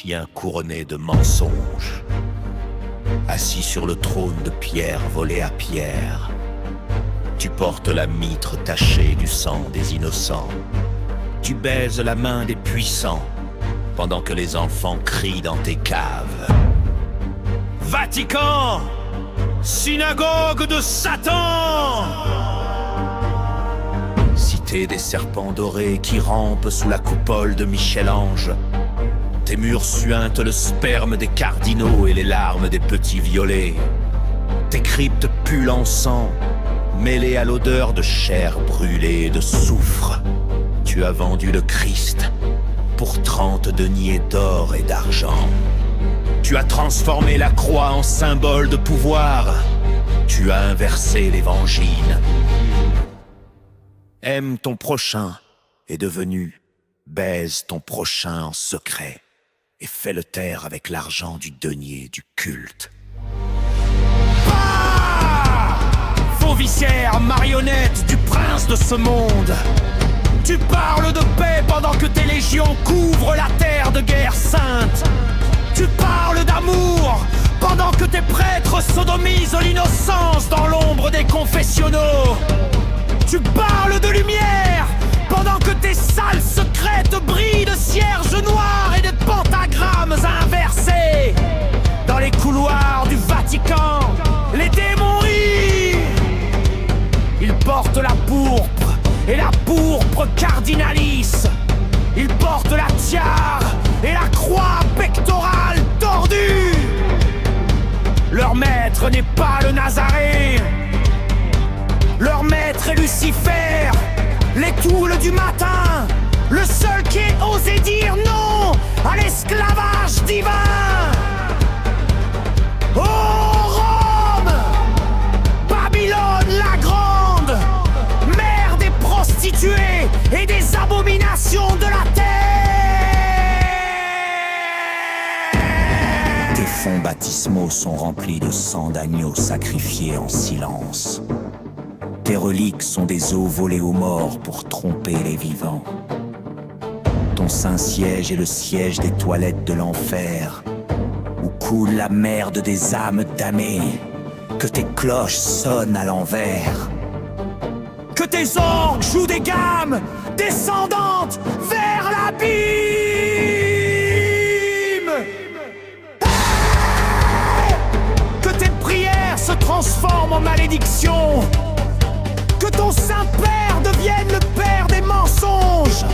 chien couronné de mensonges. Assis sur le trône de pierre volé à pierre, tu portes la mitre tachée du sang des innocents. Tu baises la main des puissants, pendant que les enfants crient dans tes caves. Vatican, synagogue de Satan! Cité des serpents dorés qui rampent sous la coupole de Michel-Ange. Tes murs suintent le sperme des cardinaux et les larmes des petits violets. Tes cryptes puent l'encens, mêlé à l'odeur de chair brûlée et de soufre. Tu as vendu le Christ pour 30 deniers d'or et d'argent. Tu as transformé la croix en symbole de pouvoir. Tu as inversé l'évangile. Aime ton prochain est devenu baise ton prochain en secret et fais-le taire avec l'argent du denier du culte. Ah! Faux vicière, marionnette du prince de ce monde. Tu parles de paix pendant que tes légions couvrent la terre de guerre sainte. Tu parles d'amour pendant que tes prêtres sodomisent l'innocence dans l'ombre des confessionnaux. Tu parles de lumière pendant que tes salles secrètes brillent de cierges noirs et de pentagrammes inversés. Dans les couloirs du Vatican, les démons rient. Ils portent la pourpre et la pourpre cardinalice. Ils portent la tiare et la croix pectorale tordue. Leur maître n'est pas le Nazaréen. Leur maître est Lucifer, l'étoile du matin, le seul qui ait osé dire non à l'esclavage divin. Oh Rome, Babylone la grande, mère des prostituées et des abominations de la terre. Tes fonds baptismaux sont remplis de sang d'agneaux sacrifiés en silence. Tes reliques sont des eaux volées aux morts pour tromper les vivants. Ton Saint-Siège est le siège des toilettes de l'enfer, où coule la merde des âmes damnées, que tes cloches sonnent à l'envers. Que tes orgues jouent des gammes descendantes vers l'abîme. Hey! Que tes prières se transforment en malédictions. Que ton Saint-Père devienne le père des mensonges.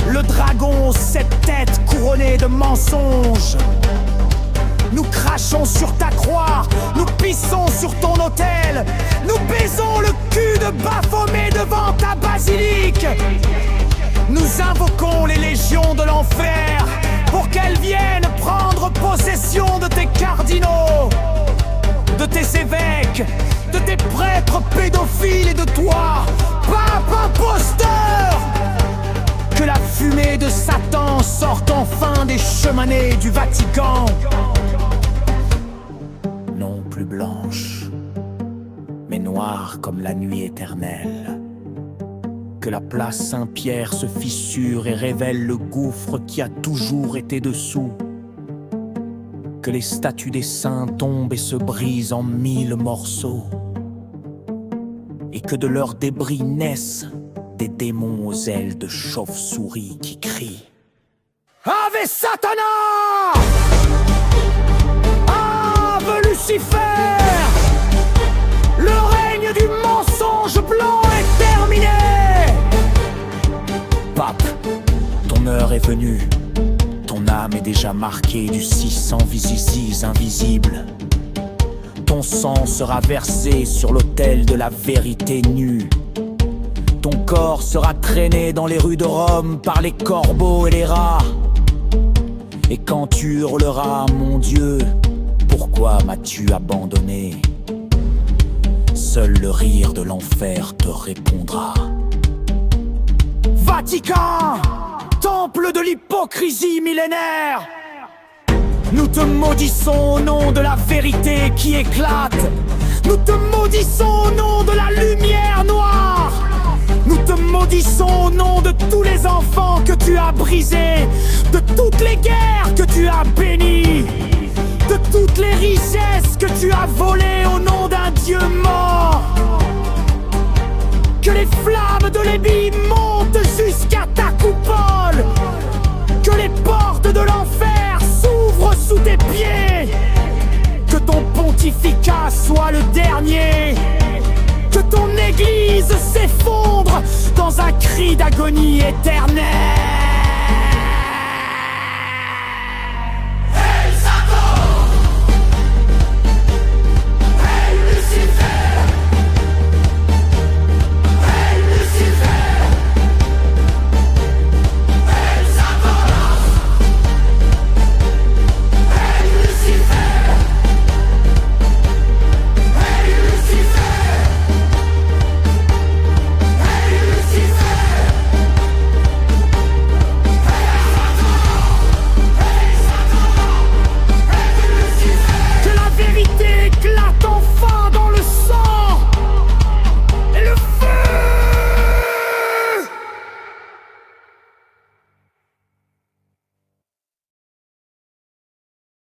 Le dragon aux 7 têtes couronnées de mensonges. Nous crachons sur ta croix, nous pissons sur ton autel. Nous baisons le cul de Baphomet devant ta basilique. Nous invoquons les légions de l'enfer pour qu'elles viennent prendre possession de tes cardinaux, de tes évêques, de tes prêtres pédophiles et de toi, pape imposteur. Que la fumée de Satan sorte enfin des cheminées du Vatican. Non plus blanche, mais noire comme la nuit éternelle. Que la place Saint-Pierre se fissure et révèle le gouffre qui a toujours été dessous. Que les statues des saints tombent et se brisent en 1000 morceaux. Et que de leurs débris naissent des démons aux ailes de chauve-souris qui crient Ave Satana! Ave Lucifer! Le règne du mensonge blanc est terminé! Pape, ton heure est venue. Ton âme est déjà marquée du 600 viziziz invisible. Ton sang sera versé sur l'autel de la vérité nue. Ton corps sera traîné dans les rues de Rome par les corbeaux et les rats. Et quand tu hurleras, mon Dieu, pourquoi m'as-tu abandonné? Seul le rire de l'enfer te répondra. Vatican, temple de l'hypocrisie millénaire, nous te maudissons au nom de la vérité qui éclate. Nous te maudissons au nom de la lumière noire. Nous te maudissons au nom de tous les enfants que tu as brisés, de toutes les guerres que tu as bénies, de toutes les richesses que tu as volées au nom d'un Dieu mort. Que les flammes de l'ébis montent jusqu'à ta coupole, que les portes de l'enfer s'ouvrent sous tes pieds, que ton pontificat soit le dernier, que ton église s'effondre dans un cri d'agonie éternelle.